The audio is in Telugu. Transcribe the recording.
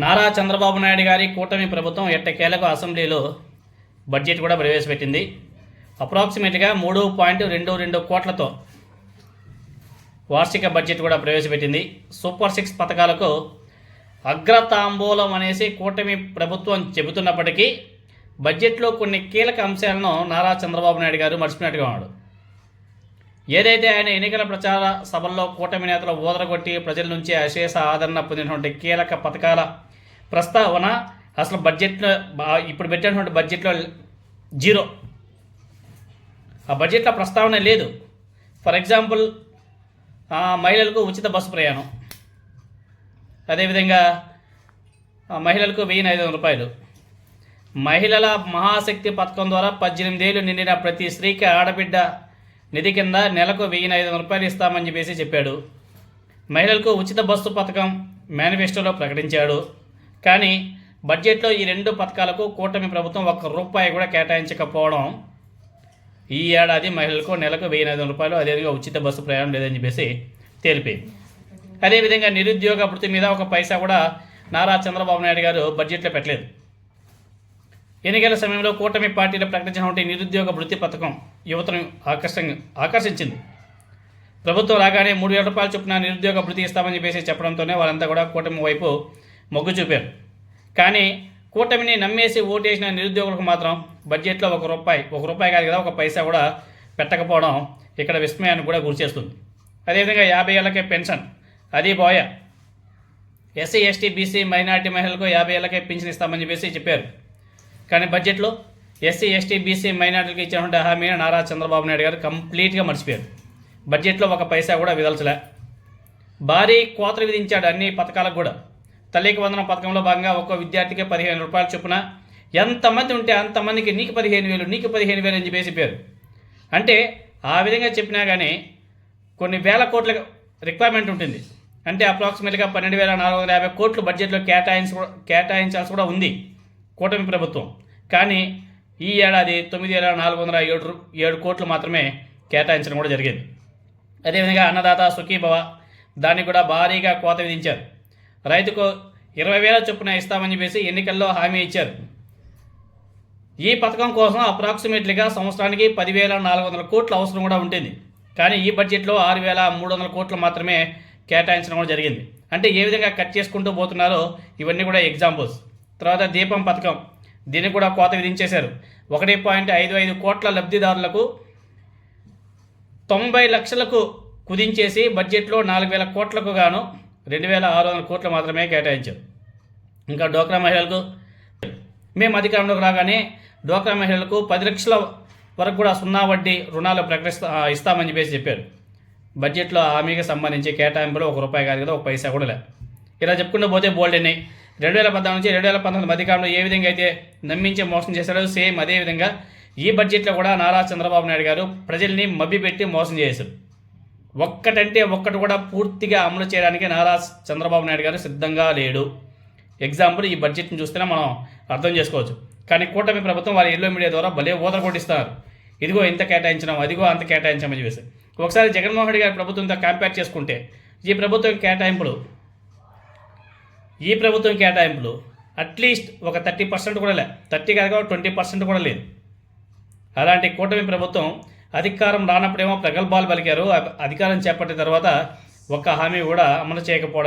నారా చంద్రబాబు నాయుడు గారి కూటమి ప్రభుత్వం ఎట్టకేలకు అసెంబ్లీలో బడ్జెట్ కూడా ప్రవేశపెట్టింది. అప్రాక్సిమేట్గా 3.22 కోట్లతో వార్షిక బడ్జెట్ కూడా ప్రవేశపెట్టింది. సూపర్ 6 పథకాలకు అగ్రతాంబూలం అనేసి కూటమి ప్రభుత్వం చెబుతున్నప్పటికీ బడ్జెట్లో కొన్ని కీలక అంశాలను నారా చంద్రబాబు నాయుడు గారు మర్చిపోయినట్టుగా ఉన్నాడు. ఏదైతే ఆయన ఎన్నికల ప్రచార సభల్లో కూటమి నేతలు ఊదరగొట్టి ప్రజల నుంచి అశేష ఆదరణ పొందినటువంటి కీలక పథకాల ప్రస్తావన అసలు బడ్జెట్లో ఇప్పుడు పెట్టినటువంటి బడ్జెట్లో జీరో. ఆ బడ్జెట్లో ప్రస్తావన లేదు. ఫర్ ఎగ్జాంపుల్ మహిళలకు ఉచిత బస్సు ప్రయాణం, అదేవిధంగా మహిళలకు 1,500 రూపాయలు, మహిళల మహాశక్తి పథకం ద్వారా 18 ఏళ్ళు నిండిన ప్రతి స్త్రీకి ఆడబిడ్డ నిధి కింద నెలకు 1,500 రూపాయలు ఇస్తామని చెప్పాడు. మహిళలకు ఉచిత బస్సు పథకం మేనిఫెస్టోలో ప్రకటించాడు. కానీ బడ్జెట్లో ఈ 2 పథకాలకు కూటమి ప్రభుత్వం ₹1 కూడా కేటాయించకపోవడం ఈ ఏడాది మహిళలకు నెలకు 1,500 రూపాయలు, అదేవిధంగా ఉచిత బస్సు ప్రయాణం లేదని తేలిపోయింది. అదేవిధంగా నిరుద్యోగ భృతి మీద 1 పైసా కూడా నారా చంద్రబాబు నాయుడు గారు బడ్జెట్లో పెట్టలేదు. ఎన్నికల సమయంలో కూటమి పార్టీలు ప్రకటించినటువంటి నిరుద్యోగ భృతి పథకం యువతను ఆకర్షించింది. ప్రభుత్వం రాగానే 3,000 రూపాయల చొప్పున నిరుద్యోగ భృతి ఇస్తామని చెప్పడంతోనే వాళ్ళంతా కూడా కూటమి వైపు మొగ్గు చూపారు. కానీ కూటమిని నమ్మేసి ఓటేసిన నిరుద్యోగులకు మాత్రం బడ్జెట్లో ₹1 కాదు కదా, 1 పైసా కూడా పెట్టకపోవడం ఇక్కడ విస్మయానికి కూడా గురిచేస్తుంది. అదేవిధంగా 50 ఏళ్ళకే పెన్షన్, అది పోయ. ఎస్సీ ఎస్టీ బీసీ మైనార్టీ మహిళలకు 50 ఏళ్ళకే పెన్షన్ ఇస్తామని చెప్పారు. కానీ బడ్జెట్లో ఎస్సీ ఎస్టీ బీసీ మైనార్టీలకు ఇచ్చినటువంటి హామీని నారా చంద్రబాబు నాయుడు గారు కంప్లీట్గా మర్చిపోయారు. బడ్జెట్లో 1 పైసా కూడా విదల్చలే. భారీ కోతలు విధించాడు అన్ని పథకాలకు కూడా. తల్లికి వందనం పథకంలో భాగంగా ఒక్కో విద్యార్థికి 15 రూపాయల చొప్పున ఎంతమంది ఉంటే అంతమందికి నీకు 15,000 నీకు 15,000 అని చెప్పారు. అంటే ఆ విధంగా చెప్పినా కానీ కొన్ని వేల కోట్ల రిక్వైర్మెంట్ ఉంటుంది. అంటే అప్రాక్సిమేట్గా 12,450 కోట్లు బడ్జెట్లో కేటాయించాల్సి కూడా ఉంది కూటమి ప్రభుత్వం. కానీ ఈ ఏడాది 9,407 కోట్లు మాత్రమే కేటాయించడం కూడా జరిగింది. అదేవిధంగా అన్నదాత సుఖీభవ, దాన్ని కూడా భారీగా కోత విధించారు. రైతుకు 20,000 చొప్పున ఇస్తామని ఎన్నికల్లో హామీ ఇచ్చారు. ఈ పథకం కోసం అప్రాక్సిమేట్లీగా సంవత్సరానికి 10,400 కోట్లు అవసరం కూడా ఉంటుంది. కానీ ఈ బడ్జెట్లో 6,300 కోట్లు మాత్రమే కేటాయించడం కూడా జరిగింది. అంటే ఏ విధంగా కట్ చేసుకుంటూ పోతున్నారో ఇవన్నీ కూడా ఎగ్జాంపుల్స్. తర్వాత దీపం పథకం, దీన్ని కూడా కోత విధించేశారు. 1.55 కోట్ల లబ్ధిదారులకు 90 లక్షలకు కుదించేసి బడ్జెట్లో 4,000 కోట్లకు గాను 2,600 కోట్లు మాత్రమే కేటాయించారు. ఇంకా డోక్రా మహిళలకు మేము అధికారంలోకి రాగానే డోక్రా మహిళలకు 10 లక్షల వరకు కూడా 0 వడ్డీ రుణాలు ఇస్తామని చెప్పారు. బడ్జెట్లో హామీకి సంబంధించి కేటాయింపులు ₹1 కాదు కదా, 1 పైసా కూడా లేదు. ఇలా చెప్పుకుంటూ పోతే బోల్డ్ అయినాయి. 2014 నుంచి 2019 మధ్యకాలంలో ఏ విధంగా అయితే నమ్మించి మోసం చేశారో సేమ్ అదేవిధంగా ఈ బడ్జెట్లో కూడా నారా చంద్రబాబు నాయుడు గారు ప్రజల్ని మభ్యపెట్టి మోసం చేశారు. ఒక్కటంటే ఒక్కటి కూడా పూర్తిగా అమలు చేయడానికి నారా చంద్రబాబు నాయుడు గారు సిద్ధంగా లేడు. ఎగ్జాంపుల్ ఈ బడ్జెట్ని చూస్తేనే మనం అర్థం చేసుకోవచ్చు. కానీ కూటమి ప్రభుత్వం వారి ఎల్లో మీడియా ద్వారా భలే ఊదర కొట్టిస్తున్నారు. ఇదిగో ఇంత కేటాయించినాం, అదిగో అంత కేటాయించామని ఒకసారి జగన్మోహన్ రెడ్డి గారి ప్రభుత్వంతో కంపేర్ చేసుకుంటే ఈ ప్రభుత్వం కేటాయింపులు అట్లీస్ట్ ఒక 30% కూడా లేదు. 30 కాదు 20% కూడా లేదు. అలాంటి కూటమి ప్రభుత్వం అధికారం రానప్పుడేమో ప్రగల్భాలు పలికారు. అధికారం చేపట్టిన తర్వాత ఒక్క హామీ కూడా అమలు చేయకపోవడం